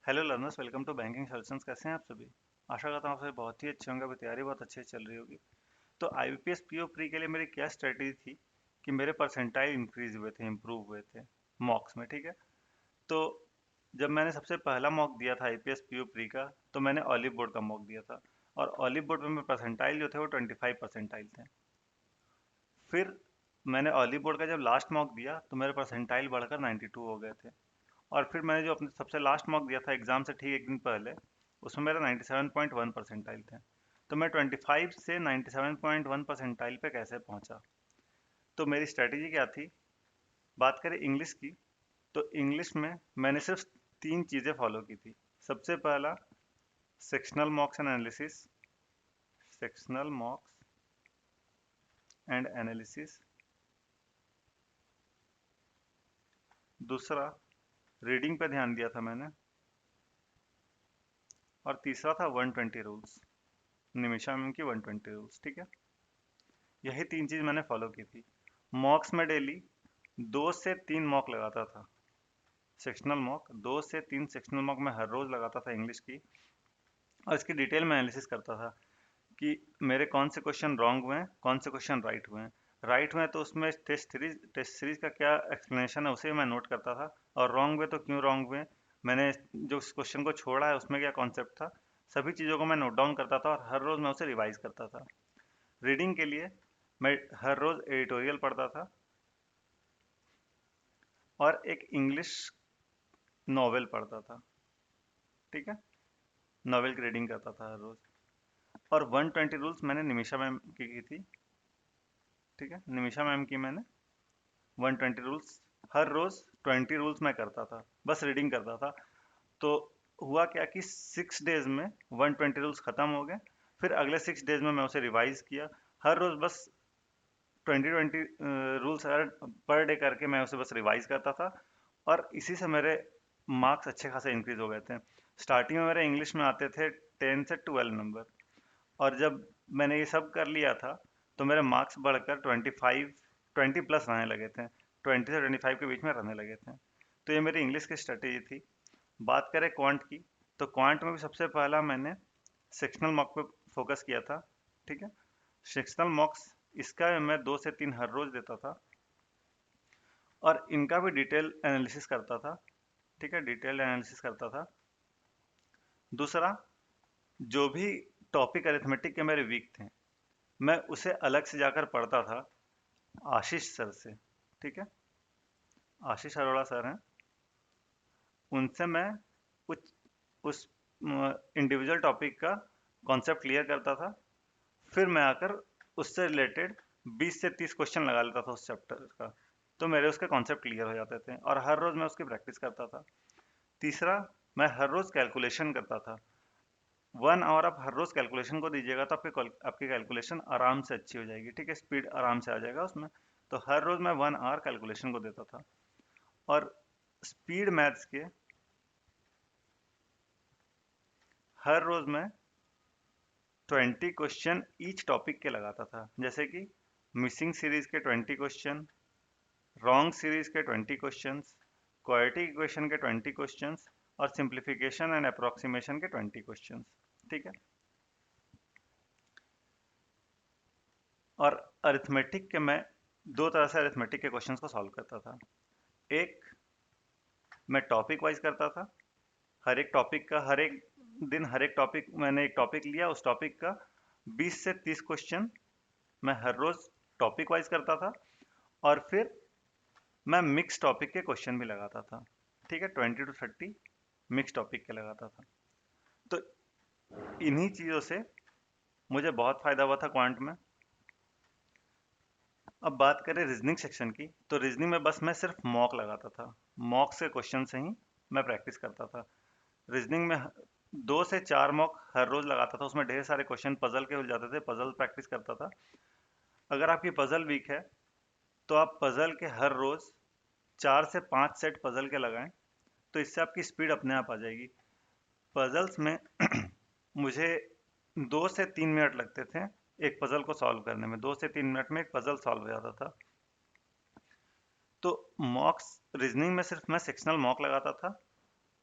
Hello learners, welcome to banking solutions. कैसे हैं आप सभी? आशा करता हूँ आप सभी बहुत ही अच्छे होंगे। अभी तैयारी बहुत अच्छे से चल रही होगी। तो आईबीपीएस पीओ प्री के लिए मेरी क्या स्ट्रेटेजी थी कि मेरे परसेंटाइल इंक्रीज हुए थे, इंप्रूव हुए थे मॉक्स में। ठीक है। तो जब मैंने सबसे पहला मॉक दिया था आईपीएस पीओ प्री का, तो मैंने ऑलिव बोर्ड का मॉक दिया था। और ऑलिव बोर्ड में मेरे परसेंटाइल जो थे वो 25 परसेंटाइल थे। फिर मैंने ऑलिव बोर्ड का जब लास्ट मॉक दिया तो मेरे परसेंटाइल बढ़कर 92 हो गए थे। और फिर मैंने जो अपने सबसे लास्ट मॉक दिया था एग्जाम से ठीक एक दिन पहले, उसमें मेरा 97.1 परसेंटाइल थे। तो मैं 25 से 97.1 परसेंटाइल पे कैसे पहुंचा? तो मेरी स्ट्रेटेजी क्या थी? बात करें इंग्लिश की, तो इंग्लिश में मैंने सिर्फ तीन चीज़ें फॉलो की थी। सबसे पहला, sectional मॉक्स and analysis. Sectional मॉक्स and analysis. दूसरा, रीडिंग पे ध्यान दिया था मैंने। और तीसरा था 120 रूल्स, निमिषा मैम की 120 रूल्स। ठीक है। यही तीन चीज मैंने फॉलो की थी। मॉक्स में डेली 2 से 3 मॉक लगाता था। सेक्शनल मॉक, 2 से 3 सेक्शनल मॉक मैं हर रोज लगाता था इंग्लिश की। और इसकी डिटेल में एनालिसिस करता था कि मेरे कौन से क्वेश्चन रॉन्ग हुए हैं, कौन से क्वेश्चन राइट हुए हैं। राइट हुए तो उसमें टेस्ट सीरीज का क्या एक्सप्लेनेशन है उसे मैं नोट करता था। और रॉन्ग हुए तो क्यों रॉन्ग हुए, मैंने जो उस क्वेश्चन को छोड़ा है उसमें क्या कॉन्सेप्ट था, सभी चीज़ों को मैं नोट डाउन करता था और हर रोज़ मैं उसे रिवाइज करता था। रीडिंग के लिए मैं हर रोज़ एडिटोरियल पढ़ता था और एक इंग्लिश नॉवेल पढ़ता था। ठीक है। नॉवेल की रीडिंग करता था हर रोज़। और 120 रूल्स मैंने निमिषा मैम की थी। ठीक है, निमिषा मैम की मैंने 120 रूल्स हर रोज़ 20 रूल्स मैं करता था, बस रीडिंग करता था। तो हुआ क्या कि 6 डेज में 120 रूल्स ख़त्म हो गए। फिर अगले 6 डेज में मैं उसे रिवाइज किया। हर रोज़ बस 20 रूल्स पर डे करके मैं उसे बस रिवाइज करता था। और इसी से मेरे मार्क्स अच्छे खासे इंक्रीज हो गए थे। स्टार्टिंग में मेरे इंग्लिश में आते थे 10 से 12 नंबर। और जब मैंने ये सब कर लिया था तो मेरे मार्क्स बढ़कर 20 प्लस रहने लगे थे। 20 से 25 के बीच में रहने लगे थे। तो ये मेरी इंग्लिश की स्ट्रेटेजी थी। बात करें क्वांट की, तो क्वांट में भी सबसे पहला मैंने सेक्शनल मॉक पे फोकस किया था। ठीक है। सेक्शनल मॉक्स, इसका मैं 2 से 3 हर रोज देता था और इनका भी डिटेल एनालिसिस करता था। ठीक है, डिटेल एनालिसिस करता था। दूसरा, जो भी टॉपिक अरिथमेटिक के मेरे वीक थे, मैं उसे अलग से जाकर पढ़ता था आशीष सर से। ठीक है, आशीष अरोड़ा सर हैं, उनसे मैं कुछ उस इंडिविजुअल टॉपिक का कॉन्सेप्ट क्लियर करता था। फिर मैं आकर उससे रिलेटेड 20 से 30 क्वेश्चन लगा लेता था उस चैप्टर का। तो मेरे उसके कॉन्सेप्ट क्लियर हो जाते थे और हर रोज़ मैं उसकी प्रैक्टिस करता था। तीसरा, मैं हर रोज़ कैलकुलेशन करता था। 1 आवर आप हर रोज़ कैलकुलेशन को दीजिएगा तो आपकी कैलकुलेशन आराम से अच्छी हो जाएगी। ठीक है, स्पीड आराम से आ जाएगा उसमें। तो हर रोज़ मैं 1 आवर कैलकुलेशन को देता था। और स्पीड मैथ्स के हर रोज़ मैं 20 क्वेश्चन ईच टॉपिक के लगाता था। जैसे कि मिसिंग सीरीज के 20 क्वेश्चन, रॉन्ग सीरीज के 20 क्वेश्चंस, क्वाड्रेटिक इक्वेशन के 20 क्वेश्चंस और सिंप्लीफिकेशन एंड अप्रोक्सीमेशन के 20 क्वेश्चंस। ठीक है। और अरिथमेटिक के मैं दो तरह से अरिथमेटिक के क्वेश्चंस को सॉल्व करता था। एक, मैं टॉपिक वाइज करता था। हर एक टॉपिक का हर एक दिन हर एक टॉपिक मैंने एक टॉपिक लिया, उस टॉपिक का 20 से 30 क्वेश्चन मैं हर रोज टॉपिक वाइज करता था। और फिर मैं मिक्स टॉपिक के क्वेश्चन भी लगाता था। ठीक है, 20 to 30 मिक्स टॉपिक के लगाता था। तो इन्हीं चीज़ों से मुझे बहुत फ़ायदा हुआ था क्वांट में। अब बात करें रीजनिंग सेक्शन की, तो रीजनिंग में बस मैं सिर्फ मॉक लगाता था। मॉक से क्वेश्चन से ही मैं प्रैक्टिस करता था। रीजनिंग में 2 से 4 मॉक हर रोज लगाता था। उसमें ढेर सारे क्वेश्चन पजल के हो जाते थे, पजल प्रैक्टिस करता था। अगर आपकी पजल वीक है तो आप पजल के हर रोज 4 से 5 सेट पजल के लगाएं, तो इससे आपकी स्पीड अपने आप आ जाएगी। पजल्स में मुझे 2 से 3 मिनट लगते थे एक पजल को सॉल्व करने में। 2 से 3 मिनट में एक पजल सॉल्व हो जाता था। तो मॉक्स रीजनिंग में सिर्फ मैं सेक्शनल मॉक लगाता था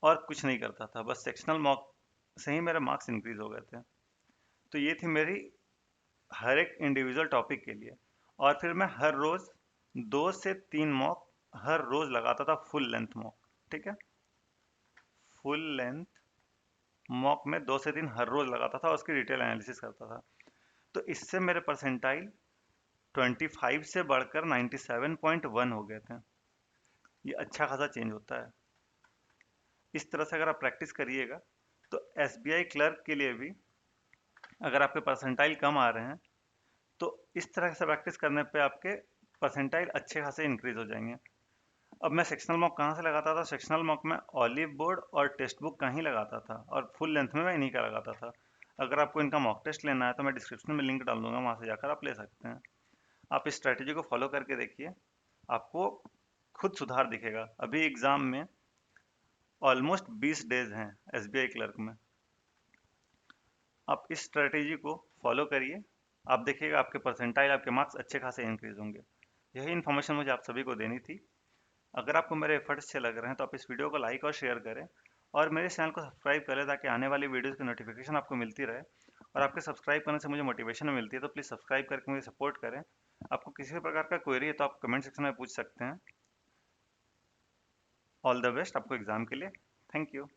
और कुछ नहीं करता था, बस सेक्शनल मॉक से ही मेरे मार्क्स इंक्रीज हो गए थे। तो ये थी मेरी हर एक इंडिविजुअल टॉपिक के लिए। और फिर मैं हर रोज 2 से 3 मॉक हर रोज लगाता था, फुल लेंथ मॉक। ठीक है, फुल लेंथ मॉक में 2 से 3 हर रोज लगाता था और उसकी डिटेल एनालिसिस करता था। तो इससे मेरे परसेंटाइल 25 से बढ़कर 97.1 हो गए थे। ये अच्छा खासा चेंज होता है। इस तरह से अगर आप प्रैक्टिस करिएगा तो एसबीआई क्लर्क के लिए भी अगर आपके परसेंटाइल कम आ रहे हैं तो इस तरह से प्रैक्टिस करने पे आपके परसेंटाइल अच्छे खासे इंक्रीज हो जाएंगे। अब मैं सेक्शनल मॉक कहाँ से लगाता था? सेक्शनल मॉक में ऑलिव बोर्ड और टेक्स्ट बुक का ही लगाता था, और फुल लेंथ में मैं इन्हीं का लगाता था। अगर आपको इनका मॉक टेस्ट लेना है तो मैं डिस्क्रिप्शन में लिंक डाल दूंगा, वहाँ से जाकर आप ले सकते हैं। आप इस स्ट्रैटेजी को फॉलो करके देखिए, आपको खुद सुधार दिखेगा। अभी एग्जाम में ऑलमोस्ट 20 डेज हैं एसबीआई क्लर्क में। आप इस स्ट्रैटेजी को फॉलो करिए, आप देखिएगा आपके परसेंटाइल, आपके मार्क्स अच्छे खासे इंक्रीज होंगे। यही इन्फॉर्मेशन मुझे आप सभी को देनी थी। अगर आपको मेरे एफर्ट्स अच्छे लग रहे हैं तो आप इस वीडियो को लाइक और शेयर करें, और मेरे चैनल को सब्सक्राइब करें ताकि आने वाली वीडियोस की नोटिफिकेशन आपको मिलती रहे। और आपके सब्सक्राइब करने से मुझे मोटिवेशन मिलती है, तो प्लीज़ सब्सक्राइब करके मुझे सपोर्ट करें। आपको किसी भी प्रकार का क्वेरी है तो आप कमेंट सेक्शन में पूछ सकते हैं। ऑल द बेस्ट आपको एग्जाम के लिए। Thank you.